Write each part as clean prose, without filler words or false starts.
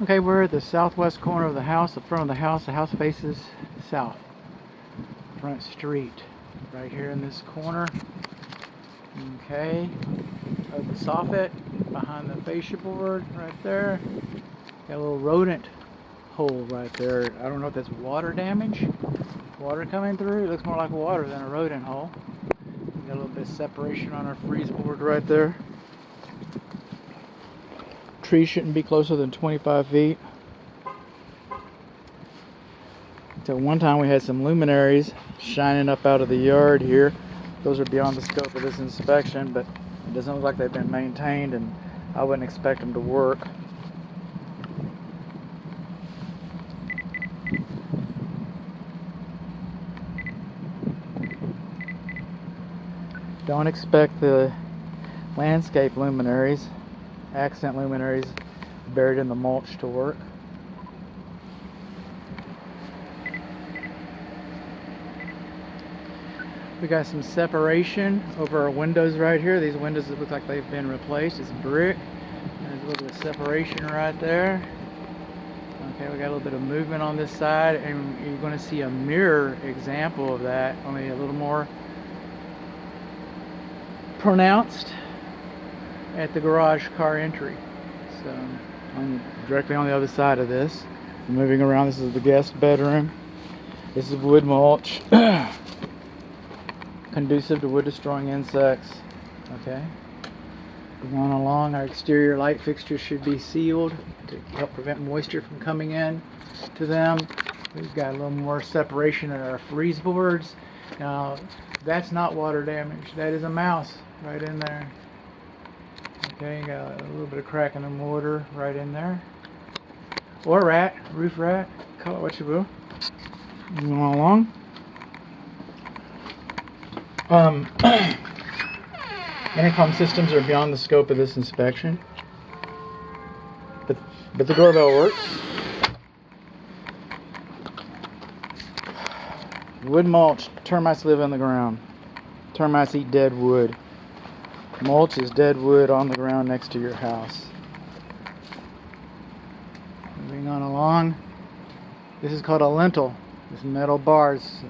Okay, we're at the southwest corner of the house, the front of the house. The house faces south. Front street. Right here in this corner. Okay. Of the soffit, behind the fascia board, right there. Got a little rodent hole right there. I don't know if that's water damage. Water coming through. It looks more like water than a rodent hole. Got a little bit of separation on our freeze board right there. Tree shouldn't be closer than 25 feet. So one time we had some luminaries shining up out of the yard here. Those are beyond the scope of this inspection, but it doesn't look like they've been maintained, and I wouldn't expect them to work. Don't expect the landscape luminaries, accent luminaries buried in the mulch to work. We got some separation over our windows right here. These windows look like they've been replaced. It's brick. There's a little bit of separation right there. Okay, we got a little bit of movement on this side, and you're going to see a mirror example of that, only a little more pronounced at the garage car entry. So I'm directly on the other side of this. Moving around, this is the guest bedroom. This is wood mulch. Conducive to wood destroying insects. Okay. Going along, our exterior light fixtures should be sealed to help prevent moisture from coming in to them. We've got a little more separation in our freeze boards. Now, that's not water damage. That is a mouse right in there. Okay, got a little bit of crack in the mortar right in there. Or rat, roof rat, call it what you will. Moving along. Intercom systems are beyond the scope of this inspection, but the doorbell works. Wood mulch, termites live in the ground. Termites eat dead wood. Mulch is dead wood on the ground next to your house. Moving on along. This is called a lintel. This metal bars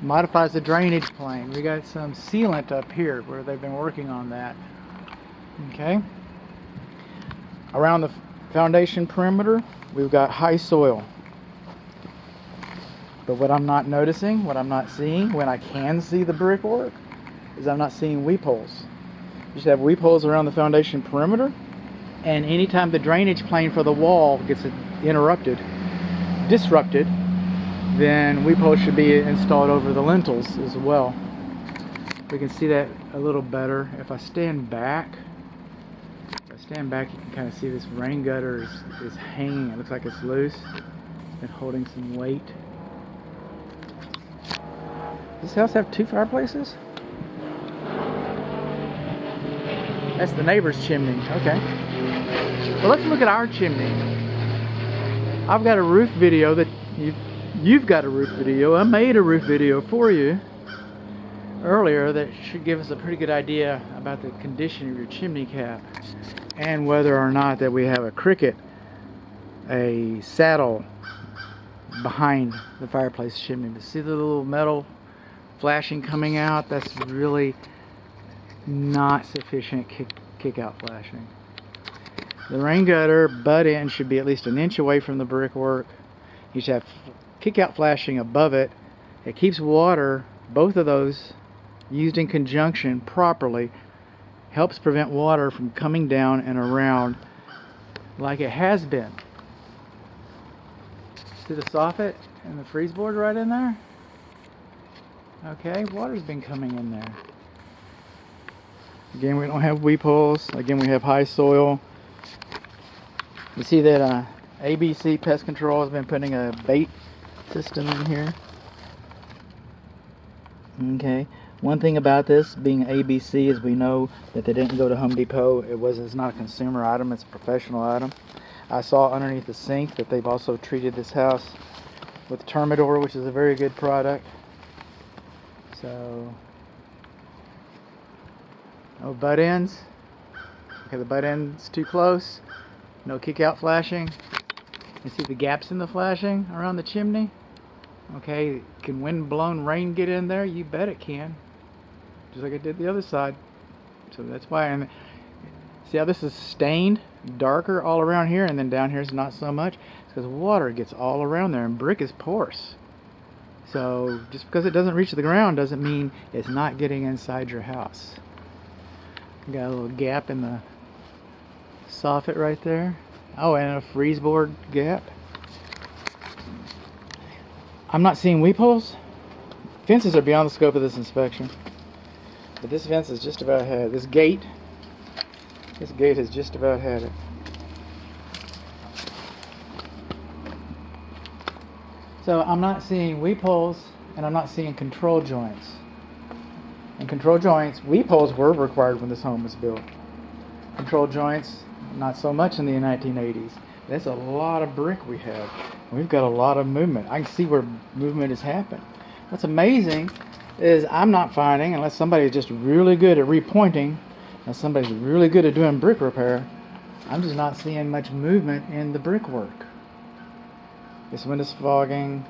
modifies the drainage plane. We got some sealant up here where they've been working on that. Okay. Around the foundation perimeter, we've got high soil. But what I'm not noticing, what I'm not seeing, when I can see the brickwork, is I'm not seeing weep holes. You should have weep holes around the foundation perimeter, and anytime the drainage plane for the wall gets disrupted, then weep holes should be installed over the lintels as well. We can see that a little better. If I stand back, you can kind of see this rain gutter is hanging. It looks like it's loose. It's been holding some weight. Does this house have two fireplaces? That's the neighbor's chimney. Okay. Well, let's look at our chimney. I've got a roof video that You've got a roof video. I made a roof video for you earlier that should give us a pretty good idea about the condition of your chimney cap and whether or not that we have a saddle behind the fireplace chimney. To see the little metal flashing coming out, that's really not sufficient kick out flashing. The rain gutter butt end should be at least an inch away from the brickwork. You should have kick-out flashing above it. It keeps water, both of those used in conjunction properly, helps prevent water from coming down and around like it has been. See the soffit and the freeze board right in there? Okay, water's been coming in there. Again, we don't have weep holes. Again, we have high soil. You see that ABC Pest Control has been putting a bait system in here. Okay. One thing about this being ABC is we know that they didn't go to Home Depot. It's not a consumer item, it's a professional item. I saw underneath the sink that they've also treated this house with Termidor, which is a very good product. So, no butt ends. Okay, the butt end's too close. No kick out flashing. You see the gaps in the flashing around the chimney? Okay, can wind-blown rain get in there? You bet it can. Just like it did the other side. So that's why. And see how this is stained darker all around here, and then down here is not so much? It's because water gets all around there, and brick is porous. So just because it doesn't reach the ground doesn't mean it's not getting inside your house. Got a little gap in the soffit right there. Oh, and a freeze board gap. I'm not seeing weep holes. Fences are beyond the scope of this inspection. But this fence has just about had it. This gate has just about had it. So I'm not seeing weep holes, and I'm not seeing control joints. And control joints, weep holes were required when this home was built. Control joints, not so much in the 1980s. That's a lot of brick we have. We've got a lot of movement. I can see where movement has happened. What's amazing is I'm not finding, unless somebody's just really good at repointing, and somebody's really good at doing brick repair, I'm just not seeing much movement in the brickwork. This window's fogging.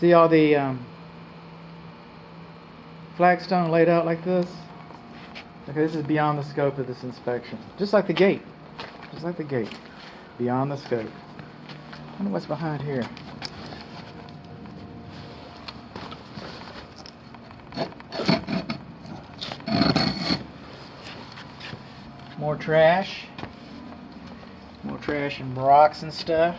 See all the flagstone laid out like this? Okay, this is beyond the scope of this inspection. Just like the gate. Just like the gate. Beyond the scope. I wonder what's behind here. More trash. More trash and rocks and stuff.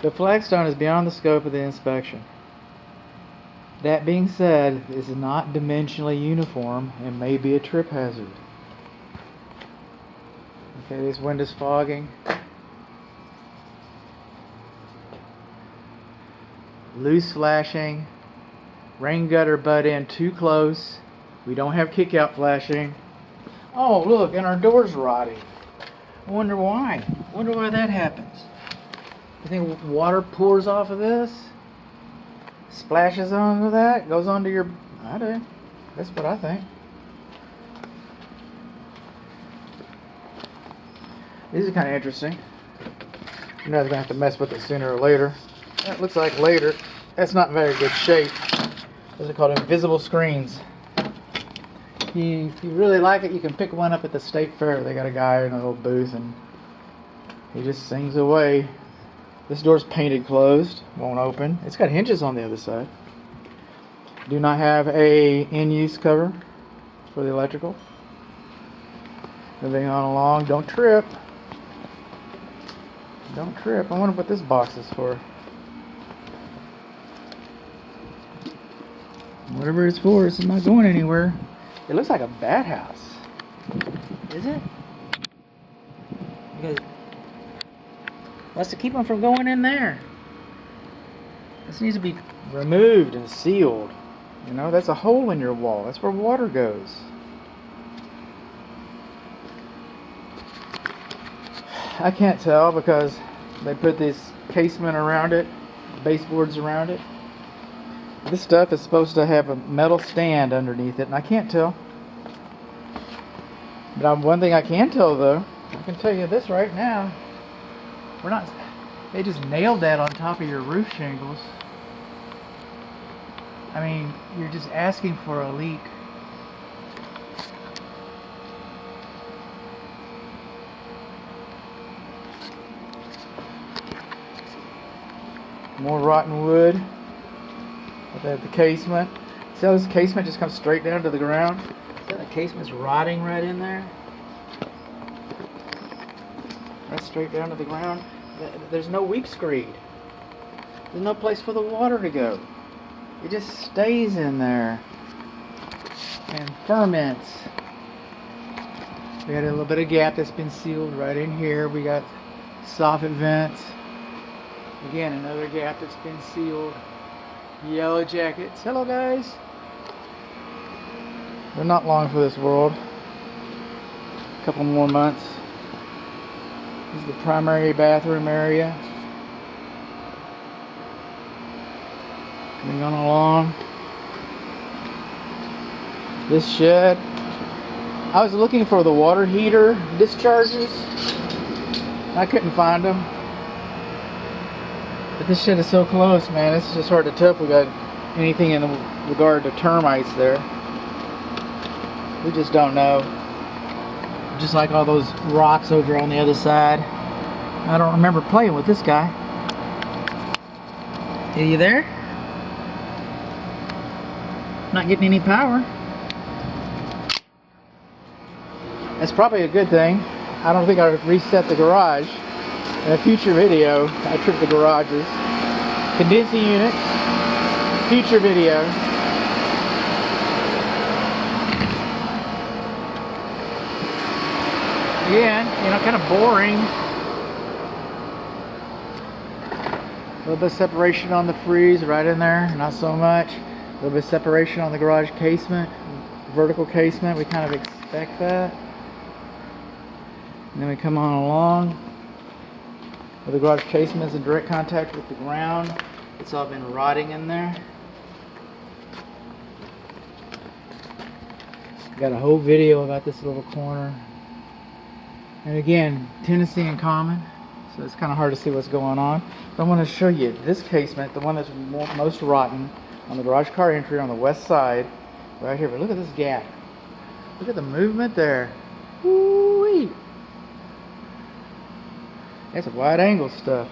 The flagstone is beyond the scope of the inspection. That being said, this is not dimensionally uniform and may be a trip hazard. Okay, this window's fogging. Loose flashing. Rain gutter butt in too close. We don't have kick out flashing. Oh, look, and our door's rotting. I wonder why. I wonder why that happens. You think water pours off of this? Splashes onto that? Goes onto your... I do. That's what I think. These are kind of interesting. You know they're going to have to mess with it sooner or later. That looks like later. That's not in very good shape. Those are called invisible screens. If you really like it, you can pick one up at the state fair. They got a guy in a little booth and he just sings away. This door's painted closed, won't open. It's got hinges on the other side. Do not have a in-use cover for the electrical. Moving on along, don't trip. Don't trip. I wonder what this box is for. Whatever it's for, it's not going anywhere. It looks like a bat house. Is it? Because what's to keep them from going in there? This needs to be removed and sealed. You know, that's a hole in your wall. That's where water goes. I can't tell because they put this casement around it, baseboards around it. This stuff is supposed to have a metal stand underneath it, and I can't tell. But one thing I can tell, though, I can tell you this right now. We're not... They just nailed that on top of your roof shingles. I mean, you're just asking for a leak. More rotten wood. The casement. See how this casement just comes straight down to the ground? See how the casement's rotting right in there? Right straight down to the ground. There's no weep screed. There's no place for the water to go. It just stays in there and ferments. We got a little bit of gap that's been sealed right in here. We got soffit vents. Again, another gap that's been sealed. Yellow jackets. Hello, guys. They're not long for this world. A couple more months. This is the primary bathroom area. Coming on along. This shed. I was looking for the water heater discharges. I couldn't find them. But this shed is so close, man. It's just hard to tell if we got anything in regard to termites there. We just don't know. Just like all those rocks over on the other side. I don't remember playing with this guy. Are you there? Not getting any power. That's probably a good thing. I don't think I would reset the garage. In a future video, I tripped the garages. Condensing unit. Future video. Again, you know, kind of boring. A little bit of separation on the freeze right in there, not so much. A little bit of separation on the garage casement, vertical casement, we kind of expect that. And then we come on along. Where the garage casement is in direct contact with the ground. It's all been rotting in there. Got a whole video about this little corner. And again, Tennessee in common, so it's kind of hard to see what's going on. But I want to show you this casement, the one that's most rotten, on the garage car entry on the west side, right here. But look at this gap. Look at the movement there. Woo-wee. That's wide angle stuff.